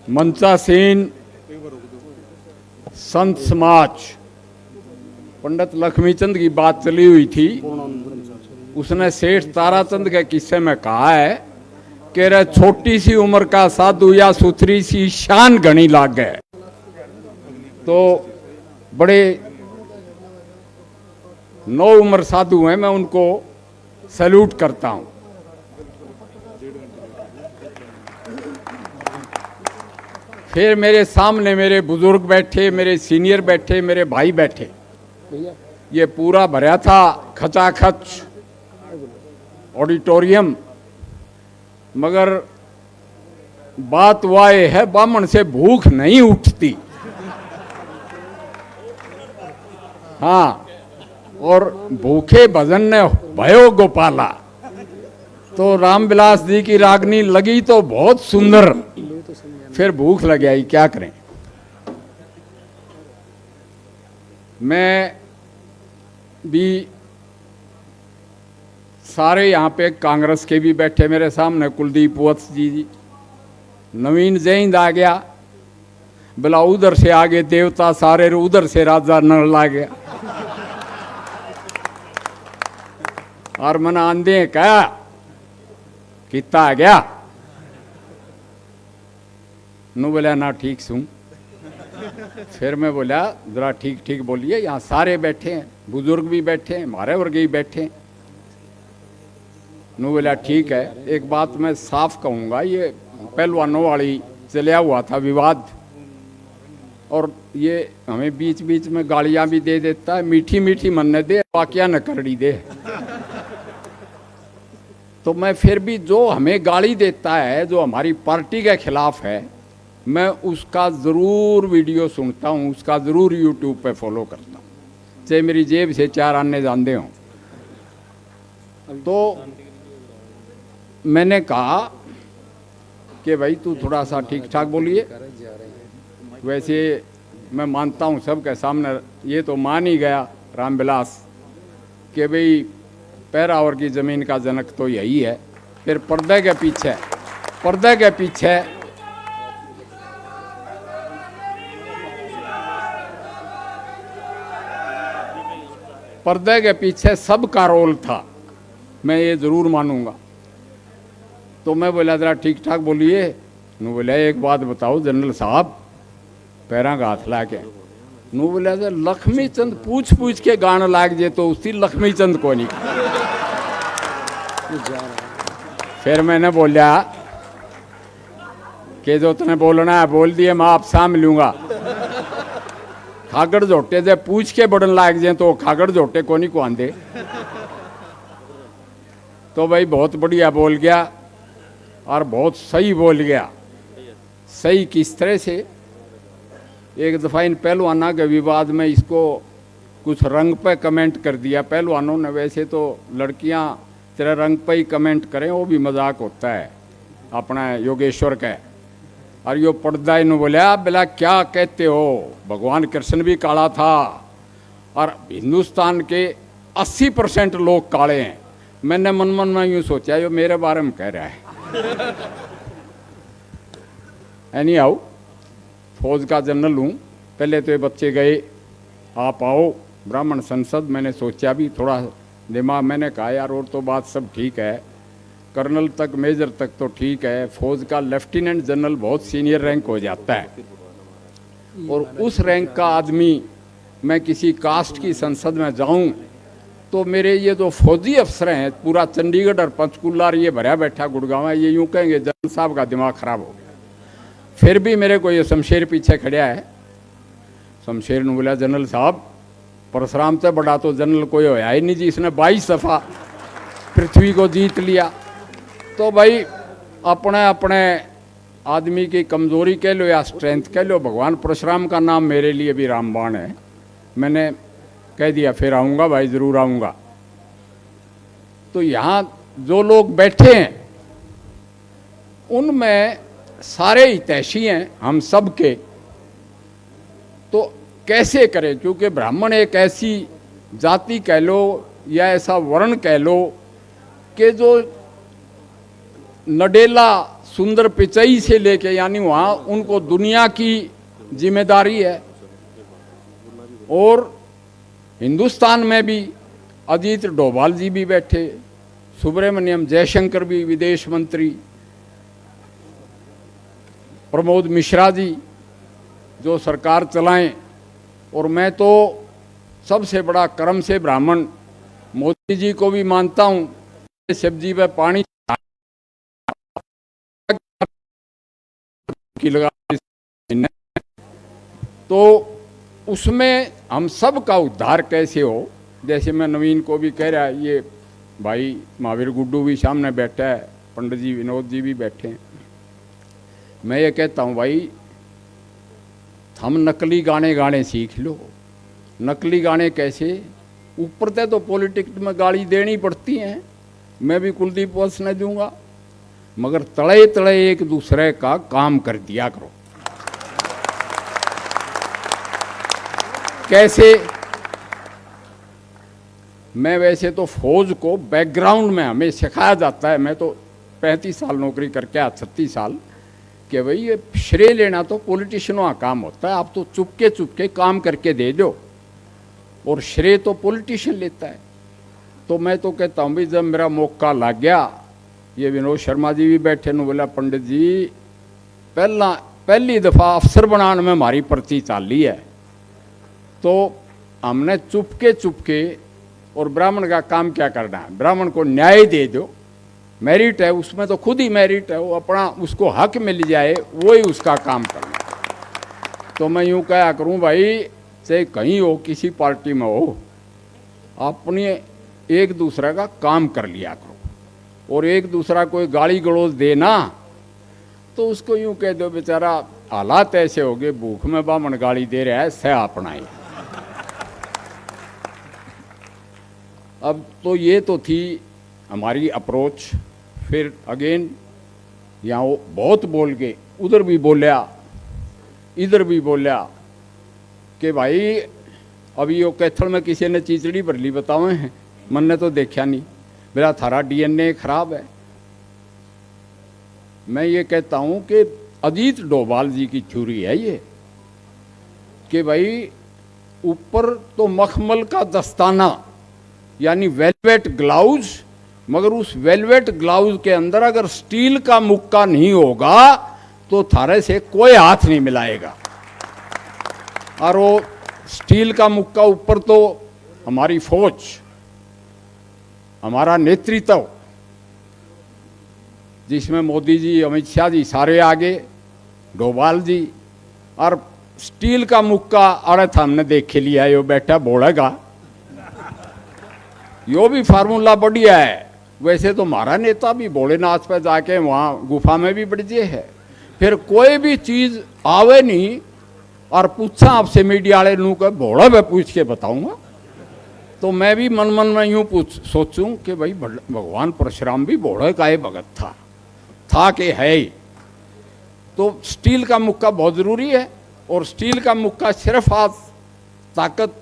मंचासीन संत समाज पंडित लक्ष्मीचंद की बात चली हुई थी। उसने सेठ ताराचंद के किस्से में कहा है कि रे छोटी सी उम्र का साधु या सुथरी सी शान घनी लाग गए। तो बड़े नौ उम्र साधु हैं, मैं उनको सैल्यूट करता हूं। फिर मेरे सामने मेरे बुजुर्ग बैठे, मेरे सीनियर बैठे, मेरे भाई बैठे। ये पूरा भरा था खचाखच ऑडिटोरियम। मगर बात वह है, बामण से भूख नहीं उठती। हाँ, और भूखे भजन ने भयो गोपाला। तो रामविलास जी की रागनी लगी तो बहुत सुंदर, फिर भूख लग आई, क्या करें। मैं भी सारे यहाँ पे कांग्रेस के भी बैठे मेरे सामने, कुलदीप वत्स जी, नवीन जैन आ गया, बोला उधर से आगे देवता सारे, उधर से राजा नर ला गया। और मन आंधे क्या कितना आ गया, नु बोला ना ठीक सुन। फिर मैं बोला जरा ठीक ठीक बोलिए, यहाँ सारे बैठे हैं, बुजुर्ग भी बैठे हैं, हमारे वर्ग ही बैठे हैं। नु बोला ठीक है, एक बात मैं साफ कहूँगा, ये पहलवानों वाली चलिया हुआ था विवाद, और ये हमें बीच बीच में गालियाँ भी दे देता है, मीठी मीठी मनने दे, वाकिया न करड़ी दे। तो मैं फिर भी जो हमें गाली देता है, जो हमारी पार्टी के खिलाफ है, मैं उसका ज़रूर वीडियो सुनता हूँ, उसका ज़रूर यूट्यूब पे फॉलो करता हूँ, चाहे मेरी जेब से 4 आने जानते हों। तो मैंने कहा कि भाई तू थोड़ा सा ठीक ठाक बोलिए। वैसे मैं मानता हूँ सबके सामने, ये तो मान ही गया रामविलास कि भाई पैरावर की ज़मीन का जनक तो यही है। फिर पर्दे के पीछे सबका रोल था, मैं ये ज़रूर मानूंगा। तो मैं बोला ज़रा ठीक ठाक बोलिए। नु बोला एक बात बताओ जनरल साहब, पैरा का हाथ ला के। नु बोला लक्ष्मी चंद पूछ पूछ के गाना लाग जे तो उसकी लक्ष्मी चंद को नहीं। फिर मैंने बोला कि जो तुमने बोलना है बोल दिए, मैं आप साम लूंगा। खागड़ झोटे से पूछ के बड़न लाग जाए तो खागड़ झोटे को नहीं को आंदे। तो भाई बहुत बढ़िया बोल गया और बहुत सही बोल गया। सही किस तरह से, एक दफ़ा इन पहलवाना के विवाद में इसको कुछ रंग पे कमेंट कर दिया पहलवानों ने। वैसे तो लड़कियां तेरे रंग पे ही कमेंट करें, वो भी मजाक होता है अपना योगेश्वर का। और यो पर्दा इन्होंने बोला बोला क्या कहते हो, भगवान कृष्ण भी काला था और हिंदुस्तान के 80% लोग काले हैं। मैंने मन मन में यूँ सोचा यो मेरे बारे में कह रहा है। एनी हाउ, फौज का जनरल हूँ। पहले तो ये बच्चे गए, आप आओ ब्राह्मण संसद। मैंने सोचा भी थोड़ा दिमाग, मैंने कहा यार और तो बात सब ठीक है, कर्नल तक मेजर तक तो ठीक है, फौज का लेफ्टिनेंट जनरल बहुत सीनियर रैंक हो जाता है, और उस रैंक का आदमी मैं किसी कास्ट की संसद में जाऊं तो मेरे ये जो फौजी अफसर हैं, पूरा चंडीगढ़ और पंचकुला और ये भरा बैठा गुड़गांव है, ये यूँ कहेंगे जनरल साहब का दिमाग खराब हो गया। फिर भी मेरे को ये शमशेर पीछे खड़ा है। शमशेर ने बोला जनरल साहब परशुराम से बड़ा तो जनरल कोई होया ही नहीं जी, इसने 22 दफ़ा पृथ्वी को जीत लिया। तो भाई अपने अपने आदमी की कमज़ोरी कह लो या स्ट्रेंथ कह लो, भगवान परशुराम का नाम मेरे लिए भी रामबाण है। मैंने कह दिया फिर आऊँगा भाई, ज़रूर आऊँगा। तो यहाँ जो लोग बैठे हैं उनमें सारे हितैषी हैं हम सब के। तो कैसे करें, क्योंकि ब्राह्मण एक ऐसी जाति कह लो या ऐसा वर्ण कह लो कि जो नडेला सुंदर पिचई से लेके, यानी वहाँ उनको दुनिया की जिम्मेदारी है। और हिंदुस्तान में भी अजीत डोभाल जी भी बैठे, सुब्रमण्यम जयशंकर भी विदेश मंत्री, प्रमोद मिश्रा जी जो सरकार चलाएं। और मैं तो सबसे बड़ा कर्म से ब्राह्मण मोदी जी को भी मानता हूँ। शिव जी में पानी की लगा, तो उसमें हम सब का उद्धार कैसे हो। जैसे मैं नवीन को भी कह रहा, ये भाई महावीर गुड्डू भी सामने बैठा है, पंडित जी विनोद जी भी बैठे हैं। मैं ये कहता हूँ भाई, हम नकली गाने सीख लो। नकली गाने कैसे? ऊपर से तो पॉलिटिक्स में गाली देनी पड़ती हैं, मैं भी कुलदीप वंश नहीं दूंगा, मगर तड़े तड़े एक दूसरे का काम कर दिया करो। कैसे? मैं वैसे तो फौज को बैकग्राउंड में हमें सिखाया जाता है, मैं तो 35 साल नौकरी करके आया, 36 साल, कि भाई ये श्रेय लेना तो पॉलिटिशियनों का काम होता है, आप तो चुपके काम करके दे दो, और श्रेय तो पॉलिटिशियन लेता है। तो मैं तो कहता हूँ भाई, जब मेरा मौका लग गया, ये विनोद शर्मा जी भी बैठे ने बोला, पंडित जी पहली दफ़ा अफसर बनाने में हमारी पर्ची चाली है, तो हमने चुपके और ब्राह्मण का काम क्या करना है, ब्राह्मण को न्याय दे दो, मेरिट है उसमें तो खुद ही मेरिट है, वो अपना उसको हक मिल जाए, वही उसका काम करना। तो मैं यूँ कहा करूँ भाई, चाहे कहीं हो, किसी पार्टी में हो, अपने एक दूसरे का काम कर लिया करो। और एक दूसरा कोई गाली गलौज देना तो उसको यूँ कह दो, बेचारा हालात ऐसे हो गए, भूख में बामण गाली दे रहा है, सह अपनाए। अब तो ये तो थी हमारी अप्रोच। फिर अगेन यहाँ वो बहुत बोल गए, उधर भी बोलिया इधर भी बोलिया कि भाई अभी वो कैथल में किसी ने चीचड़ी भर ली, बताओ हैं, मन ने तो देखा नहीं, मेरा थारा DNA खराब है। मैं ये कहता हूँ कि अजीत डोभाल जी की थ्योरी है ये, कि भाई ऊपर तो मखमल का दस्ताना यानी वेलवेट ग्लाउज, मगर उस वेलवेट ग्लाउज के अंदर अगर स्टील का मुक्का नहीं होगा तो थारे से कोई हाथ नहीं मिलाएगा। और वो स्टील का मुक्का ऊपर तो हमारी फौज, हमारा नेतृत्व, जिसमें मोदी जी, अमित शाह जी सारे आगे, डोभाल जी, और स्टील का मुक्का, अरे था हमने देख लिया, यो बैठा बोलेगा, यो भी फार्मूला बढ़िया है। वैसे तो हमारा नेता भी भोलेनाथ पे जाके वहाँ गुफा में भी बढ़ है, फिर कोई भी चीज़ आवे नहीं और पूछा आपसे मीडिया वाले नू के भोड़ा में पूछ के बताऊंगा, तो मैं भी मन में यूँ सोचूं कि भाई भगवान परशुराम भी भोड़े का ही भगत था कि है। तो स्टील का मुक्का बहुत ज़रूरी है, और स्टील का मुक्का सिर्फ आज ताकत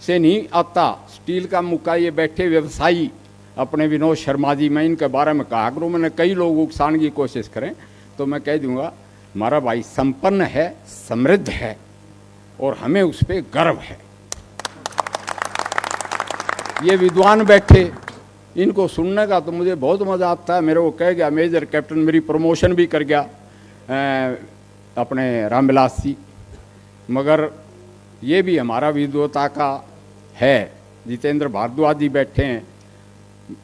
से नहीं आता। स्टील का मुक्का ये बैठे व्यवसायी अपने विनोद शर्मा जी, मैं इनके बारे में कहा करूँ, मैंने कई लोग उकसाने की कोशिश करें तो मैं कह दूंगा, हमारा भाई संपन्न है, समृद्ध है, और हमें उस पर गर्व है। ये विद्वान बैठे, इनको सुनने का तो मुझे बहुत मज़ा आता है। मेरे को कह गया मेजर कैप्टन, मेरी प्रमोशन भी कर गया अपने रामविलास जी, मगर ये भी हमारा विद्वता का है। जितेंद्र भारद्वाज जी बैठे हैं,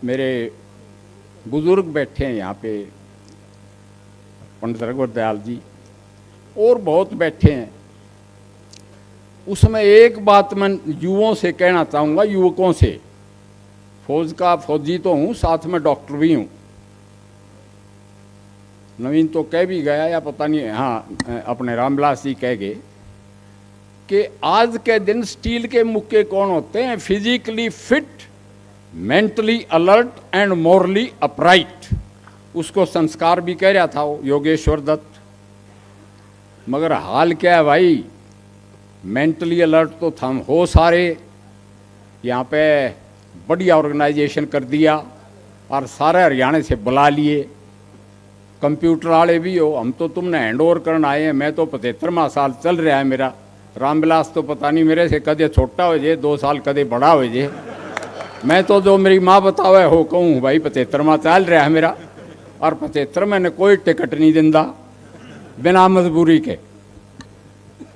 मेरे बुजुर्ग बैठे हैं यहाँ पे, पंडित रघुवर दयाल जी, और बहुत बैठे हैं। उसमें एक बात मैं युवाओं से कहना चाहूँगा, युवकों से, फौज का फौजी तो हूँ, साथ में डॉक्टर भी हूँ। नवीन तो कह भी गया या पता नहीं, हाँ अपने रामविलास जी कह गए कि आज के दिन स्टील के मुक्के कौन होते हैं? Physically fit, mentally alert and morally upright. उसको संस्कार भी कह रहा था वो योगेश्वर दत्त। मगर हाल क्या है भाई, मेंटली अलर्ट तो हम हो सारे, यहाँ पे बढ़िया ऑर्गेनाइजेशन कर दिया और सारे हरियाणा से बुला लिए, कंप्यूटर वाले भी हो, हम तो तुमने हैंड ओवर करना आए हैं। मैं तो 75वां साल चल रहा है मेरा। रामविलास तो पता नहीं मेरे से कदे छोटा हो जाए, 2 साल कदे बड़ा हो जाए। मैं तो जो मेरी माँ बतावे हो कहूँ भाई 75वां चल रहा है मेरा, और 75 मैंने कोई टिकट नहीं दिंदा बिना मजबूरी के।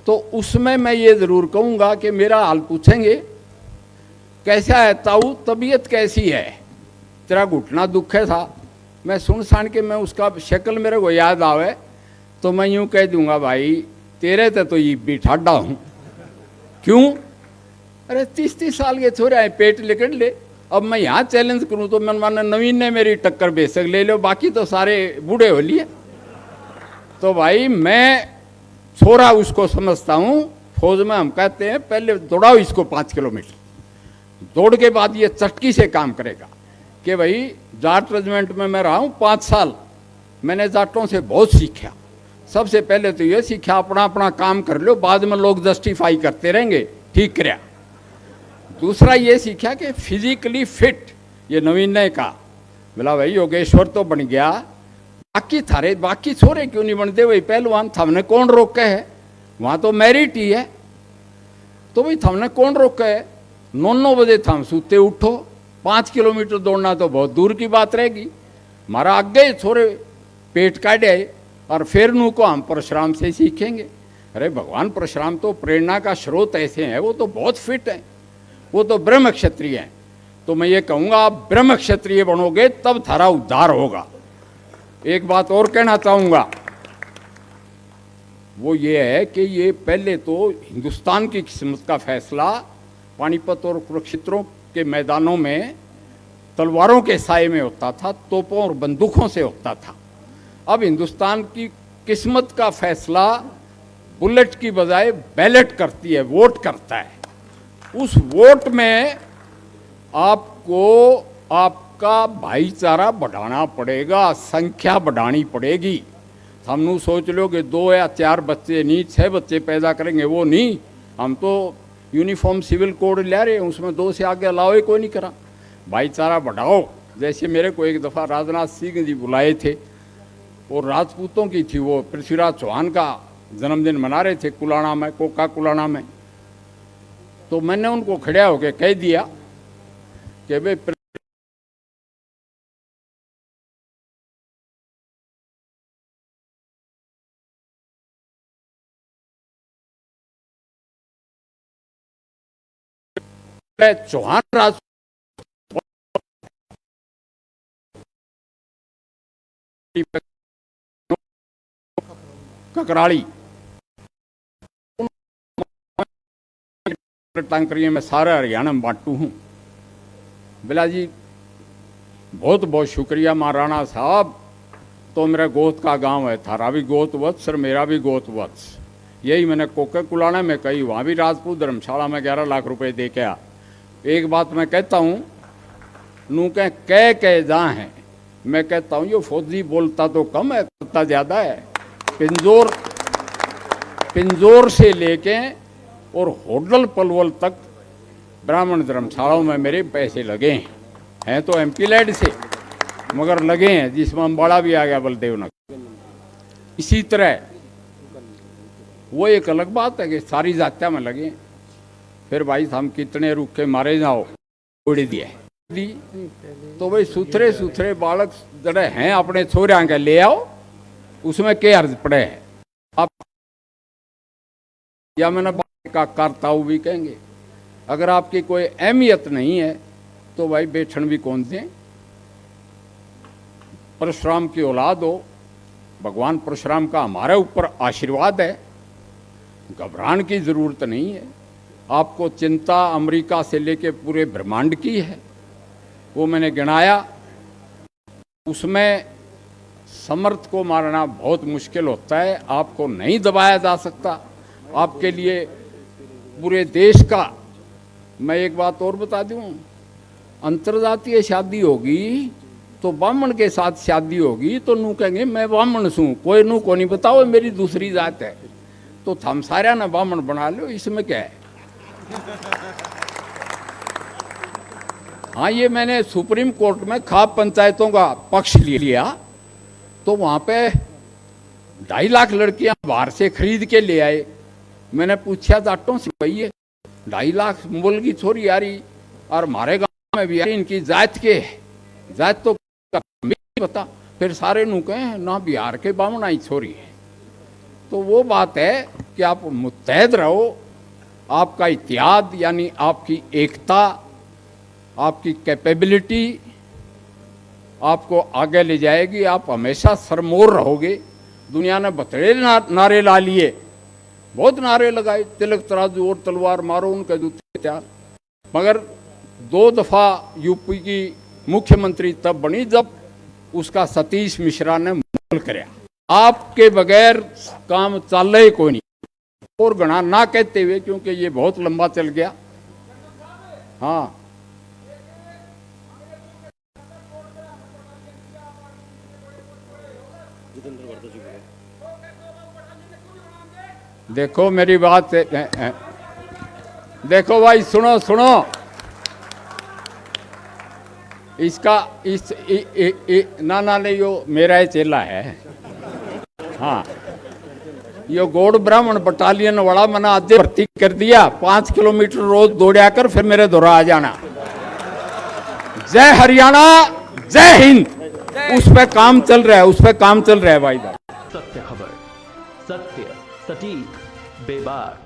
तो उसमें मैं ये ज़रूर कहूँगा कि मेरा हाल पूछेंगे कैसा है ताऊ, तबीयत कैसी है, तेरा घुटना दुखे था। मैं सुन सान के मैं उसका शक्ल मेरे को याद आवे तो मैं यूँ कह दूंगा भाई तेरे तो ये भी ठाडा हूँ। क्यों? अरे 30-30 साल के छोरे आए, पेट लिकट ले। अब मैं यहाँ चैलेंज करूँ तो मैं माना नवीन ने मेरी टक्कर बेशक ले लो, बाकी तो सारे बूढ़े हो लिए। तो भाई मैं छोरा उसको समझता हूँ। फौज में हम कहते हैं पहले दौड़ाओ इसको 5 किलोमीटर, दौड़ के बाद ये चटकी से काम करेगा। कि भाई जाट रेजिमेंट में मैं रहा हूँ 5 साल, मैंने जाटों से बहुत सीखा। सबसे पहले तो ये सीखा अपना अपना काम कर लो, बाद में लोग जस्टिफाई करते रहेंगे ठीक कराया। दूसरा ये सीखा कि फिजिकली फिट, ये नवीन ने कहा, बोला भाई योगेश्वर तो बन गया, बाकी छोरे क्यों नहीं बनते? वही पहलवान थमने कौन रोके है, वहाँ तो मेरिट ही है। तो भाई थमने कौन रोके है? 9 बजे थम सूते उठो, 5 किलोमीटर दौड़ना तो बहुत दूर की बात रहेगी। हमारा आगे छोरे पेट काटे और फिर नू को हम परशुराम से सीखेंगे। अरे भगवान परशुराम तो प्रेरणा का स्रोत ऐसे हैं, वो तो बहुत फिट हैं, वो तो ब्रह्म क्षत्रिय हैं। तो मैं ये कहूँगा आप ब्रह्म क्षत्रिय बनोगे तब थारा उद्धार होगा। एक बात और कहना चाहूँगा, वो ये है कि ये पहले तो हिंदुस्तान की किस्मत का फैसला पानीपत और कुरुक्षेत्रों के मैदानों में तलवारों के साए में होता था, तोपों और बंदूकों से होता था। अब हिंदुस्तान की किस्मत का फैसला बुलेट की बजाय बैलेट करती है, वोट करता है। उस वोट में आपको आपका भाईचारा बढ़ाना पड़ेगा, संख्या बढ़ानी पड़ेगी। हम सोच लो कि 2 या 4 बच्चे नहीं 6 बच्चे पैदा करेंगे, वो नहीं। हम तो यूनिफॉर्म सिविल कोड ले रहे हैं, उसमें 2 से आगे अलाउ ही कोई नहीं करा। भाईचारा बढ़ाओ। जैसे मेरे को एक दफ़ा राजनाथ सिंह जी बुलाए थे, और राजपूतों की थी, वो पृथ्वीराज चौहान का जन्मदिन मना रहे थे कुलाना में, कोका कुलाना में। तो मैंने उनको खड़ा होकर कह दिया कि भाई चौहान राज ककराली टांकरिए में सारा हरियाणा में बांटू हूँ। बिला जी बहुत बहुत शुक्रिया महाराणा साहब, तो मेरा गोत का गांव है, थारा भी गोत वत्स और मेरा भी गोत वत्स। यही मैंने कोके कुलाना में कही, वहाँ भी राजपूत धर्मशाला में 11 लाख रुपए दे के आ। एक बात मैं कहता हूँ, नू कह जहाँ हैं, मैं कहता हूँ ये फौजी बोलता तो कम है, करता ज़्यादा है। पिंजोर से लेके और होटल पलवल तक ब्राह्मण धर्मशालाओं में मेरे पैसे लगे हैं तो MP लैड से, मगर लगे हैं जिसमें अम्बाड़ा भी आ गया बलदेव नगर। इसी तरह वो एक अलग बात है कि सारी जातियाँ में लगे। फिर भाई हम कितने रूखे मारे जाओ उड़ दिए दी। तो भाई सुथरे सुथरे बालक जड़े हैं अपने छोरिया के ले आओ, उसमें क्या अर्ज पड़े है। आप या मैंने का करताऊ भी कहेंगे, अगर आपकी कोई अहमियत नहीं है तो भाई बैठन भी कौन दें। परशुराम की औलाद हो, भगवान परशुराम का हमारे ऊपर आशीर्वाद है, घबराने की ज़रूरत नहीं है। आपको चिंता अमेरिका से लेके पूरे ब्रह्मांड की है, वो मैंने गिनाया। उसमें समर्थ को मारना बहुत मुश्किल होता है, आपको नहीं दबाया जा सकता। आपके लिए पूरे देश का, मैं एक बात और बता दूं, अंतर्जातीय शादी होगी तो ब्राह्मण के साथ शादी होगी तो नू कहेंगे मैं ब्राह्मण सूँ, कोई नू को नहीं बताओ मेरी दूसरी जात है, तो थम सारा ना ब्राह्मण बना लो, इसमें क्या है। हाँ, ये मैंने सुप्रीम कोर्ट में खाप पंचायतों का पक्ष लिया तो वहाँ पे 2.5 लाख लड़कियां बाहर से खरीद के ले आए। मैंने पूछा जाटों से, भाई ये 2.5 लाख मुगल की छोरी आ रही और हमारे गांव में भी आ रही, इनकी जात के जात तो नहीं पता। फिर सारे नु कहे ना बिहार के बामना ही छोरी है। तो वो बात है कि आप मुत्तहद रहो, आपका इत्तेहाद यानी आपकी एकता, आपकी कैपेबिलिटी आपको आगे ले जाएगी। आप हमेशा सरमोर रहोगे। दुनिया ने बतरे नारे ला लिए, बहुत नारे लगाए, तिलक तराजू और तलवार मारो उनके जूते त्यार, मगर 2 दफा यूपी की मुख्यमंत्री तब बनी जब उसका सतीश मिश्रा ने मुगल कराया। आपके बगैर काम चल रहे कोई नहीं। और गणा ना कहते हुए, क्योंकि ये बहुत लंबा चल गया। हाँ, देखो मेरी बात, देखो भाई सुनो सुनो, इसका ना नहीं, यो मेरा ही चेला है। हाँ, यो गौड़ ब्राह्मण बटालियन वाला मैंने आज भर्ती कर दिया। 5 किलोमीटर रोज दौड़ा कर फिर मेरे दोहरा आ जाना। जय हरियाणा, जय हिंद। उस पे काम चल रहा है, उस पे काम चल रहा है भाई। सत्य खबर, सत्य, सटीक, बेबाक।